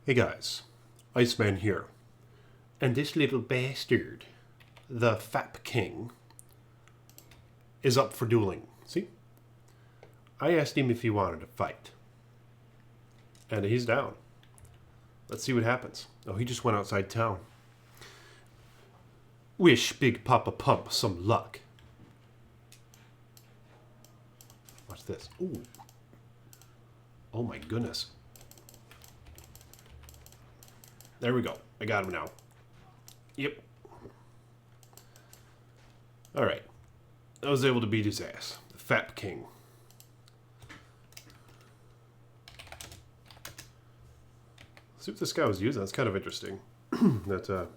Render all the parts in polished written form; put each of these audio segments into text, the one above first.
Hey guys, Iceman here. And this little bastard, the Fap King, is up for dueling. See? I asked him if he wanted to fight. And he's down. Let's see what happens. Oh, he just went outside town. Wish Big Papa Pump some luck. Watch this. Ooh. Oh my goodness. There we go. I got him now. Yep. Alright. I was able to beat his ass. The Fap King. Let's see what this guy was using. That's kind of interesting. That,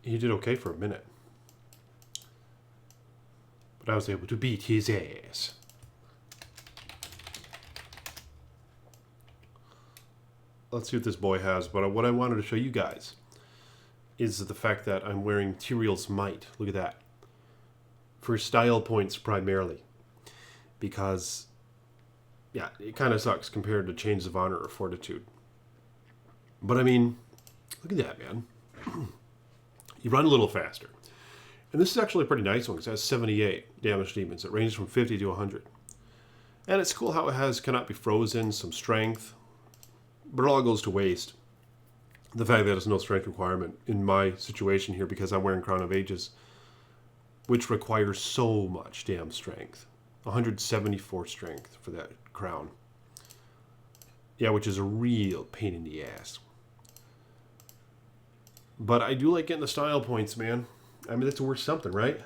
he did okay for a minute. But I was able to beat his ass. Let's see what this boy has. But what I wanted to show you guys is the fact that I'm wearing Tyrael's Smite. Look at that. For style points primarily. Because, yeah, it kind of sucks compared to Chains of Honor or Fortitude. But I mean, look at that, man. You run a little faster. And this is actually a pretty nice one because it has 78 damage demons. It ranges from 50 to 100. And it's cool how it has cannot be frozen, some strength. But it all goes to waste. The fact that there's no strength requirement in my situation here because I'm wearing Crown of Ages, which requires so much damn strength. 174 strength for that crown. Yeah, which is a real pain in the ass. But I do like getting the style points, man. I mean, that's worth something, right?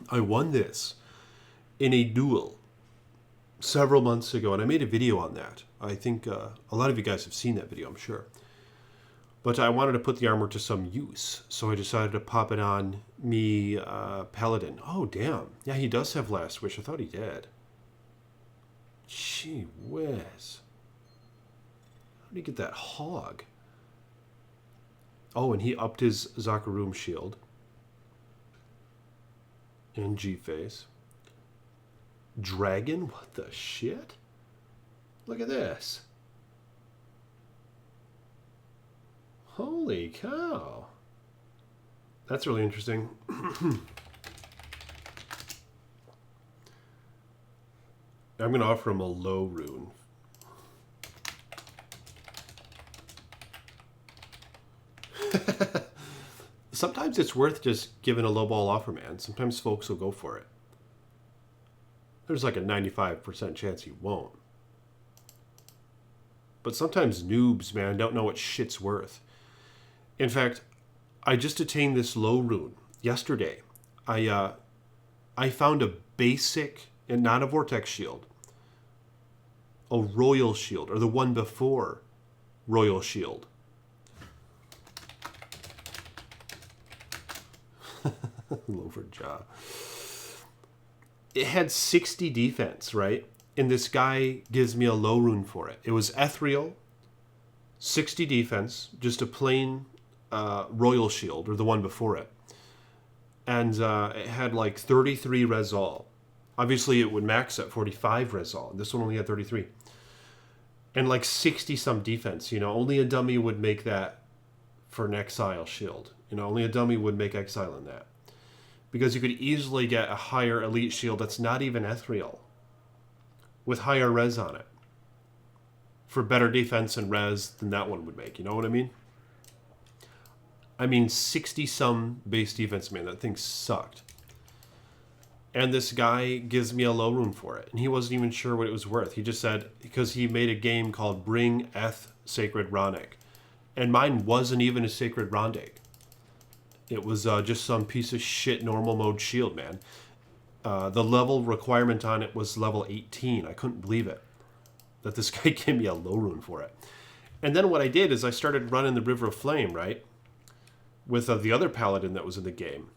I won this in a duel several months ago, and I made a video on that. I think a lot of you guys have seen that video, I'm sure. But I wanted to put the armor to some use, so I decided to pop it on me Paladin. Oh, damn. Yeah, he does have Last Wish. I thought he did. Gee whiz. How did he get that hog? Oh, and he upped his Zakarum shield. And G-Face. Dragon? What the shit? Look at this. Holy cow. That's really interesting. I'm going to offer him a low rune. Sometimes it's worth just giving a low ball offer, man. Sometimes folks will go for it. There's like a 95% chance he won't. But sometimes noobs, man, don't know what shit's worth. In fact, I just attained this low rune yesterday. I found a basic, and not a Vortex shield, a Royal Shield, or the one before Royal Shield. Lower jaw. It had 60 defense, right? And this guy gives me a low rune for it. It was Ethereal, 60 defense, just a plain Royal Shield, or the one before it. And it had like 33 Resol. Obviously, it would max at 45 Resol. This one only had 33. And like 60-some defense. You know, only a dummy would make that for an Exile Shield. You know, only a dummy would make Exile in that. Because you could easily get a higher Elite Shield that's not even Ethereal, with higher res on it, for better defense and res than that one would make. You know what I mean? I mean, 60-some base defense, man. That thing sucked. And this guy gives me a low rune for it. And he wasn't even sure what it was worth. He just said, because he made a game called Bring Eth Sacred Rondic. And mine wasn't even a Sacred Rondic. It was just some piece of shit normal mode shield, man. The level requirement on it was level 18. I couldn't believe it. That this guy gave me a low rune for it. And then what I did is I started running the River of Flame, right? With the other paladin that was in the game.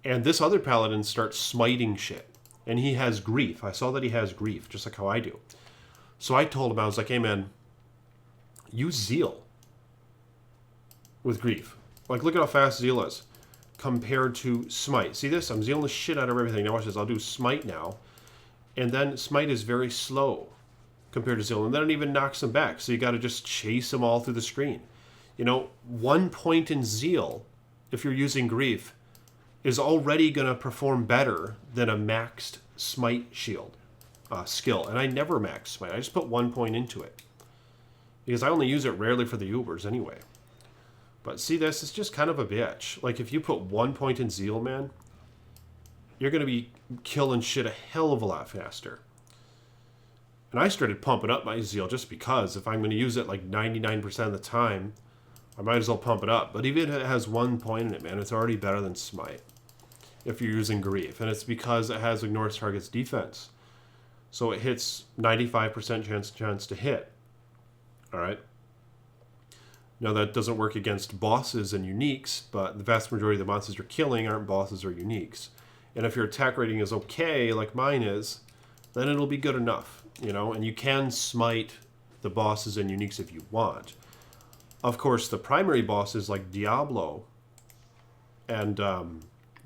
And this other paladin starts smiting shit. And he has grief. I saw that he has grief, just like how I do. So I told him, I was like, hey man, use Zeal with grief. Like, look at how fast Zeal is. compared to Smite. See this? I'm zealing the shit out of everything. Now watch this. I'll do Smite now. And then Smite is very slow compared to Zeal. And then it even knocks them back. So you got to just chase them all through the screen. You know, 1 point in Zeal, if you're using Grief, is already going to perform better than a maxed Smite shield skill. And I never max Smite. I just put 1 point into it. Because I only use it rarely for the Ubers anyway. But see this? It's just kind of a bitch. Like if you put 1 point in Zeal, man, you're going to be killing shit a hell of a lot faster. And I started pumping up my Zeal just because if I'm going to use it like 99% of the time, I might as well pump it up. But even if it has 1 point in it, man, it's already better than Smite if you're using Grief. And it's because it has ignores target's defense. So it hits 95% chance to hit. All right. Now that doesn't work against bosses and uniques, but the vast majority of the monsters you're killing aren't bosses or uniques. And if your attack rating is okay, like mine is, then it'll be good enough, you know, and you can smite the bosses and uniques if you want. Of course, the primary bosses like Diablo and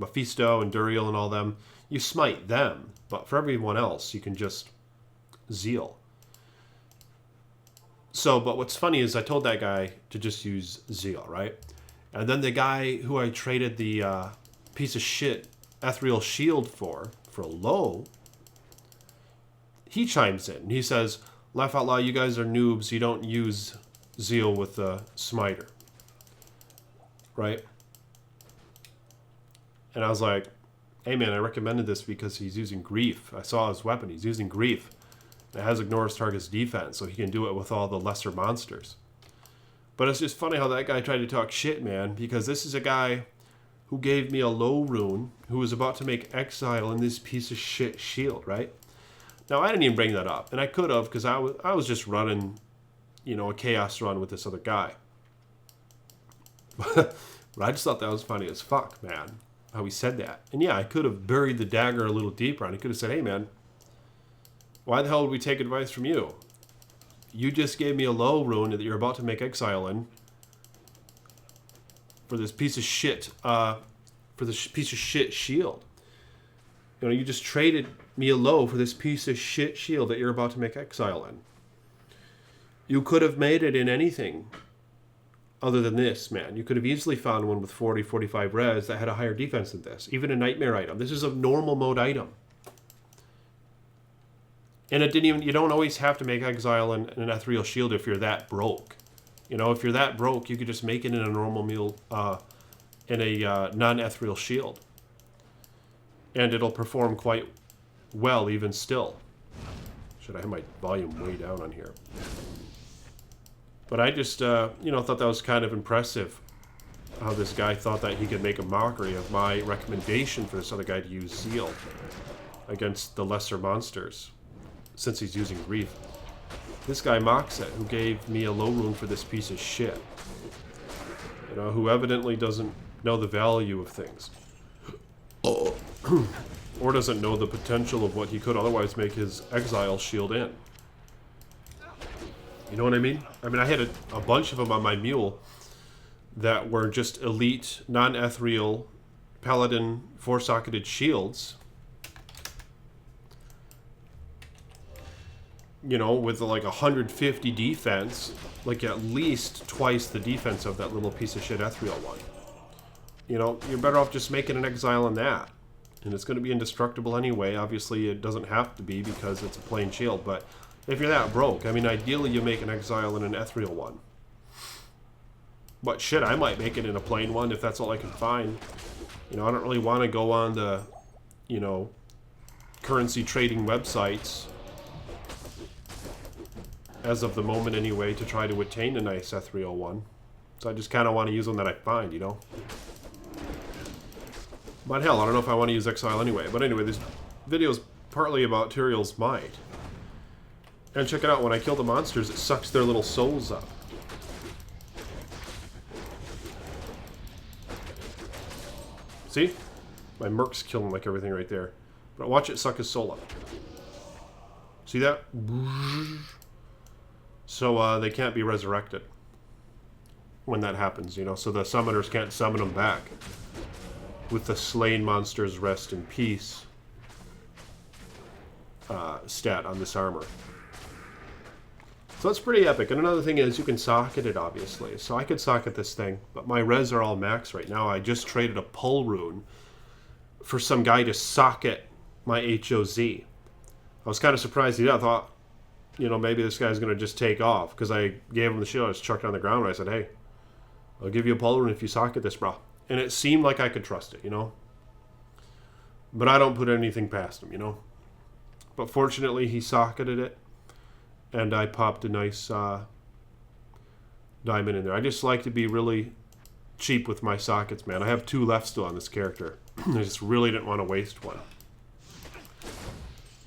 Mephisto and Duriel and all them, you smite them, but for everyone else, you can just Zeal. So, but what's funny is I told that guy to just use Zeal, right? And then the guy who I traded the piece of shit Ethereal Shield for low, he chimes in. He says, Laugh out loud, you guys are noobs. You don't use Zeal with the Smiter. Right? And I was like, hey man, I recommended this because he's using Grief. I saw his weapon. He's using Grief. It has ignores target's defense, so he can do it with all the lesser monsters. But it's just funny how that guy tried to talk shit, man, because this is a guy who gave me a low rune, who was about to make exile in this piece of shit shield, right? Now, I didn't even bring that up, and I could have, because I was just running, you know, a chaos run with this other guy. But I just thought that was funny as fuck, man, how he said that. And yeah, I could have buried the dagger a little deeper, and I could have said, hey, man, why the hell would we take advice from you? You just gave me a low rune that you're about to make exile in for this piece of shit, shield. You know, you just traded me a low for this piece of shit shield that you're about to make exile in. You could have made it in anything other than this, man. You could have easily found one with 40, 45 res that had a higher defense than this. Even a nightmare item. This is a normal mode item. And it didn't even, you don't always have to make exile in an ethereal shield if you're that broke. You know, if you're that broke, you could just make it in a normal meal, in a non-ethereal shield. And it'll perform quite well even still. Should I have my volume way down on here? But I just, you know, thought that was kind of impressive. How this guy thought that he could make a mockery of my recommendation for this other guy to use Zeal against the lesser monsters. Since he's using Grief. This guy mocks it, who gave me a low rune for this piece of shit. You know, who evidently doesn't know the value of things. Or doesn't know the potential of what he could otherwise make his exile shield in. You know what I mean? I mean, I had a bunch of them on my mule that were just elite, non-ethereal, paladin, four-socketed shields. You know, with like 150 defense, like at least twice the defense of that little piece of shit ethereal one. You know, you're better off just making an exile on that. And it's going to be indestructible anyway. Obviously, it doesn't have to be because it's a plain shield. But if you're that broke, I mean, ideally you make an exile in an ethereal one. But shit, I might make it in a plain one if that's all I can find. You know, I don't really want to go on the, you know, currency trading websites as of the moment anyway, to try to attain a nice ethereal one. So I just kind of want to use one that I find, you know? But hell, I don't know if I want to use exile anyway. But anyway, this video is partly about Tyrael's Might. And check it out, when I kill the monsters, it sucks their little souls up. See? My Merc's killing like everything right there. But watch it suck his soul up. See that? So they can't be resurrected when that happens, you know, so the summoners can't summon them back. with the slain monsters rest in peace stat on this armor. So that's pretty epic. And another thing is you can socket it, obviously. So I could socket this thing, but my res are all max right now. I just traded a pull rune for some guy to socket my HOZ. I was kind of surprised he did. I thought, you know, maybe this guy's going to just take off, because I gave him the shield. I just chucked it on the ground, and I said, hey, I'll give you a pull rune if you socket this, bro. And it seemed like I could trust it, you know. But I don't put anything past him, you know. But fortunately, he socketed it. And I popped a nice diamond in there. I just like to be really cheap with my sockets, man. I have 2 left still on this character. I just really didn't want to waste one.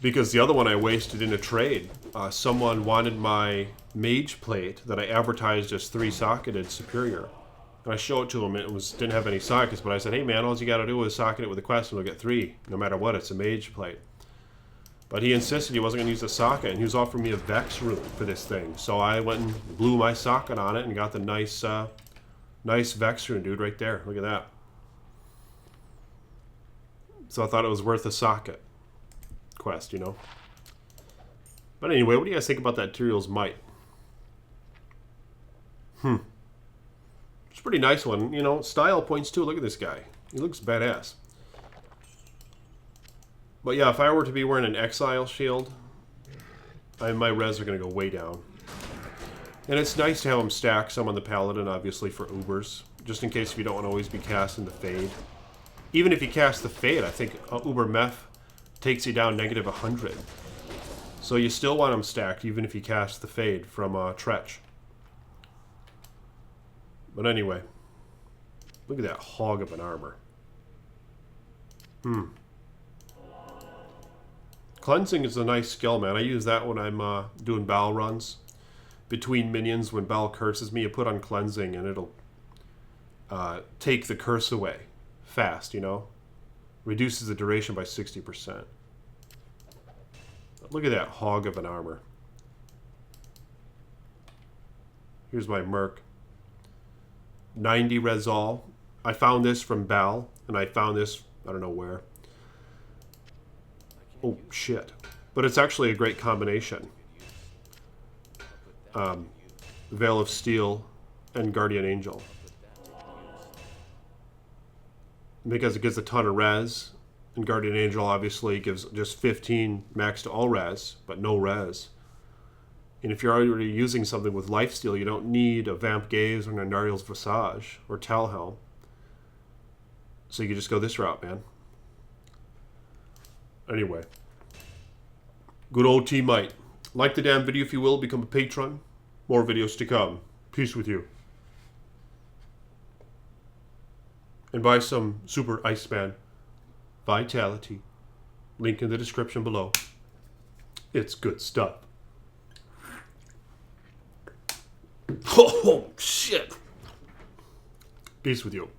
Because the other one I wasted in a trade. Someone wanted my mage plate that I advertised as 3-socketed superior. And I showed it to him, and it didn't have any sockets, but I said, hey man, all you gotta do is socket it with a quest and you'll get 3. No matter what, it's a mage plate. But he insisted he wasn't going to use the socket, and he was offering me a Vex rune for this thing. So I went and blew my socket on it and got the nice nice Vex rune, dude, right there. Look at that. So I thought it was worth a socket quest, you know. But anyway, what do you guys think about that Tyrael's Might? It's a pretty nice one. You know, style points too. Look at this guy. He looks badass. But yeah, if I were to be wearing an Exile shield, my res are going to go way down. And it's nice to have them stack some on the Paladin, obviously, for Ubers. Just in case if you don't want to always be casting the Fade. Even if you cast the Fade, I think Uber Meth takes you down negative 100. So you still want them stacked, even if you cast the Fade from Tretch. But anyway, look at that hog of an armor. Cleansing is a nice skill, man. I use that when I'm doing Bal runs. Between minions, when Bal curses me, you put on Cleansing and it'll take the curse away fast, you know? Reduces the duration by 60%. Look at that hog of an armor. Here's my Merc. 90 Resol. I found this from Bal, and I found this, I don't know where. Oh, shit. But it's actually a great combination. Veil of Steel and Guardian Angel. Because it gives a ton of res. And Guardian Angel obviously gives just 15 max to all res, but no res. And if you're already using something with lifesteal, you don't need a Vamp Gaze or Nandariel's Visage or Talhelm. So you can just go this route, man. Anyway. Good old T-Might. Like the damn video if you will, become a patron. More videos to come. Peace with you. And buy some Super Iceman Vitality. Link in the description below. It's good stuff. Oh, shit. Peace with you.